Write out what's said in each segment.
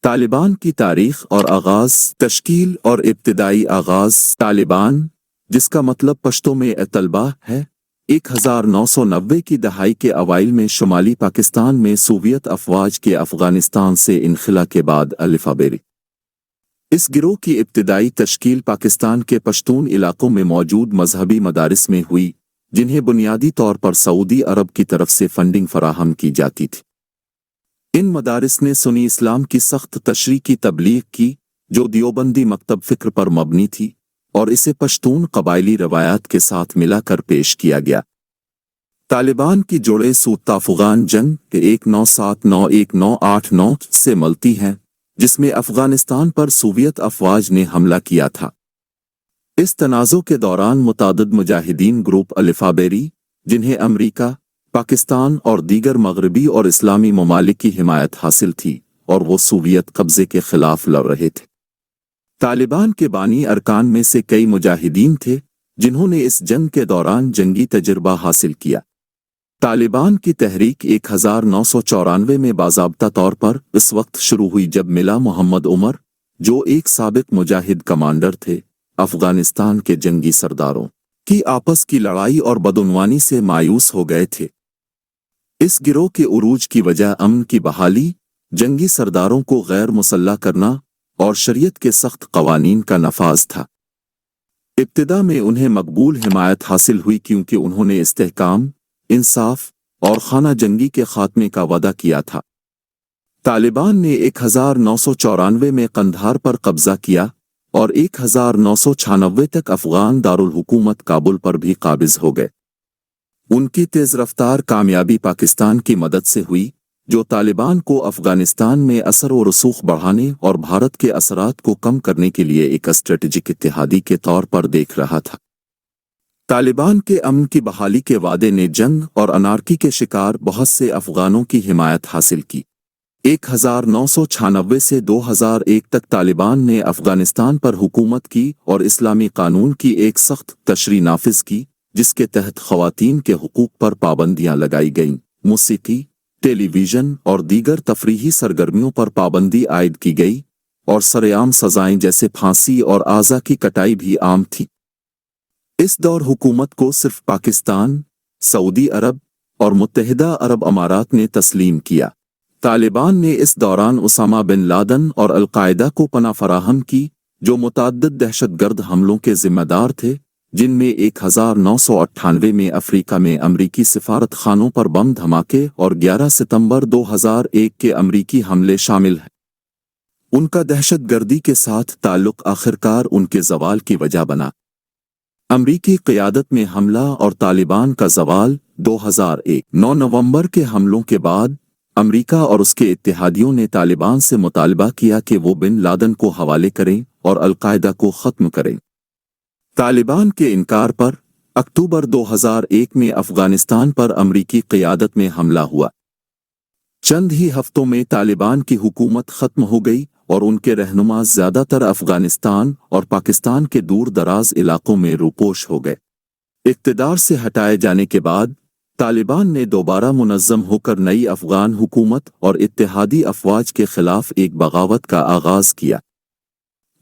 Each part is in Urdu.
طالبان کی تاریخ اور آغاز، تشکیل اور ابتدائی آغاز۔ طالبان، جس کا مطلب پشتو میں طلبہ ہے، 1990 کی دہائی کے اوائل میں شمالی پاکستان میں سوویت افواج کے افغانستان سے انخلا کے بعد الفابیری۔ اس گروہ کی ابتدائی تشکیل پاکستان کے پشتون علاقوں میں موجود مذہبی مدارس میں ہوئی، جنہیں بنیادی طور پر سعودی عرب کی طرف سے فنڈنگ فراہم کی جاتی تھی۔ ان مدارس نے سنی اسلام کی سخت تشریح کی تبلیغ کی، جو دیوبندی مکتب فکر پر مبنی تھی، اور اسے پشتون قبائلی روایات کے ساتھ ملا کر پیش کیا گیا۔ طالبان کی جوڑیں سوت افغان جنگ 1979-1989 سے ملتی ہیں، جس میں افغانستان پر سوویت افواج نے حملہ کیا تھا۔ اس تنازع کے دوران متعدد مجاہدین گروپ الفابیری، جنہیں امریکہ، پاکستان اور دیگر مغربی اور اسلامی ممالک کی حمایت حاصل تھی، اور وہ سوویت قبضے کے خلاف لڑ رہے تھے۔ طالبان کے بانی ارکان میں سے کئی مجاہدین تھے، جنہوں نے اس جنگ کے دوران جنگی تجربہ حاصل کیا۔ طالبان کی تحریک 1994 میں باضابطہ طور پر اس وقت شروع ہوئی جب ملا محمد عمر، جو ایک سابق مجاہد کمانڈر تھے، افغانستان کے جنگی سرداروں کی آپس کی لڑائی اور بدعنوانی سے مایوس ہو گئے تھے۔ اس گروہ کے عروج کی وجہ امن کی بحالی، جنگی سرداروں کو غیر مسلح کرنا اور شریعت کے سخت قوانین کا نفاذ تھا۔ ابتدا میں انہیں مقبول حمایت حاصل ہوئی کیونکہ انہوں نے استحکام، انصاف اور خانہ جنگی کے خاتمے کا وعدہ کیا تھا۔ طالبان نے 1994 میں قندھار پر قبضہ کیا اور 1996 تک افغان دارالحکومت کابل پر بھی قابض ہو گئے۔ ان کی تیز رفتار کامیابی پاکستان کی مدد سے ہوئی، جو طالبان کو افغانستان میں اثر و رسوخ بڑھانے اور بھارت کے اثرات کو کم کرنے کے لیے ایک اسٹریٹجک اتحادی کے طور پر دیکھ رہا تھا۔ طالبان کے امن کی بحالی کے وعدے نے جنگ اور انارکی کے شکار بہت سے افغانوں کی حمایت حاصل کی۔ 1996 سے 2001 تک طالبان نے افغانستان پر حکومت کی اور اسلامی قانون کی ایک سخت تشریح نافذ کی، جس کے تحت خواتین کے حقوق پر پابندیاں لگائی گئیں، موسیقی، ٹیلی ویژن اور دیگر تفریحی سرگرمیوں پر پابندی عائد کی گئی، اور سرعام سزائیں جیسے پھانسی اور اعضاء کی کٹائی بھی عام تھی۔ اس دور حکومت کو صرف پاکستان، سعودی عرب اور متحدہ عرب امارات نے تسلیم کیا۔ طالبان نے اس دوران اسامہ بن لادن اور القاعدہ کو پناہ فراہم کی، جو متعدد دہشت گرد حملوں کے ذمہ دار تھے، جن میں 1998 میں افریقہ میں امریکی سفارت خانوں پر بم دھماکے اور 11 ستمبر 2001 کے امریکی حملے شامل ہیں۔ ان کا دہشت گردی کے ساتھ تعلق آخرکار ان کے زوال کی وجہ بنا۔ امریکی قیادت میں حملہ اور طالبان کا زوال 2001 9 نومبر کے حملوں کے بعد، امریکہ اور اس کے اتحادیوں نے طالبان سے مطالبہ کیا کہ وہ بن لادن کو حوالے کریں اور القاعدہ کو ختم کریں۔ طالبان کے انکار پر اکتوبر 2001 میں افغانستان پر امریکی قیادت میں حملہ ہوا۔ چند ہی ہفتوں میں طالبان کی حکومت ختم ہو گئی اور ان کے رہنما زیادہ تر افغانستان اور پاکستان کے دور دراز علاقوں میں روپوش ہو گئے۔ اقتدار سے ہٹائے جانے کے بعد طالبان نے دوبارہ منظم ہو کر نئی افغان حکومت اور اتحادی افواج کے خلاف ایک بغاوت کا آغاز کیا۔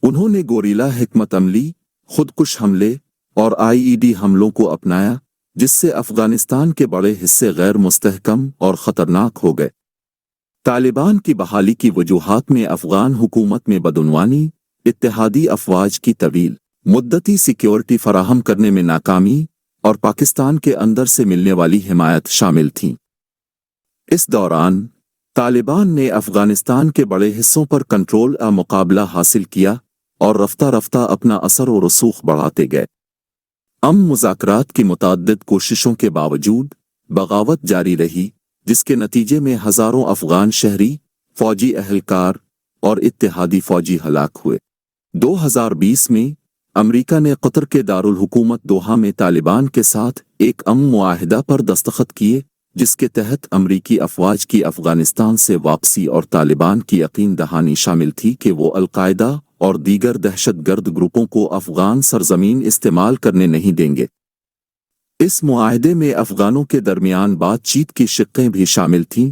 انہوں نے گوریلا حکمت عملی، خودکش حملے اور IED حملوں کو اپنایا، جس سے افغانستان کے بڑے حصے غیر مستحکم اور خطرناک ہو گئے۔ طالبان کی بحالی کی وجوہات میں افغان حکومت میں بدعنوانی، اتحادی افواج کی طویل مدتی سیکیورٹی فراہم کرنے میں ناکامی اور پاکستان کے اندر سے ملنے والی حمایت شامل تھیں۔ اس دوران طالبان نے افغانستان کے بڑے حصوں پر کنٹرول کا مقابلہ حاصل کیا اور رفتہ رفتہ اپنا اثر و رسوخ بڑھاتے گئے۔ مذاکرات کی متعدد کوششوں کے باوجود بغاوت جاری رہی، جس کے نتیجے میں ہزاروں افغان شہری، فوجی اہلکار اور اتحادی فوجی ہلاک ہوئے۔ 2020 میں امریکہ نے قطر کے دارالحکومت دوحہ میں طالبان کے ساتھ ایک معاہدہ پر دستخط کیے، جس کے تحت امریکی افواج کی افغانستان سے واپسی اور طالبان کی یقین دہانی شامل تھی کہ وہ القاعدہ اور دیگر دہشت گرد گروپوں کو افغان سرزمین استعمال کرنے نہیں دیں گے۔ اس معاہدے میں افغانوں کے درمیان بات چیت کی شقیں بھی شامل تھیں،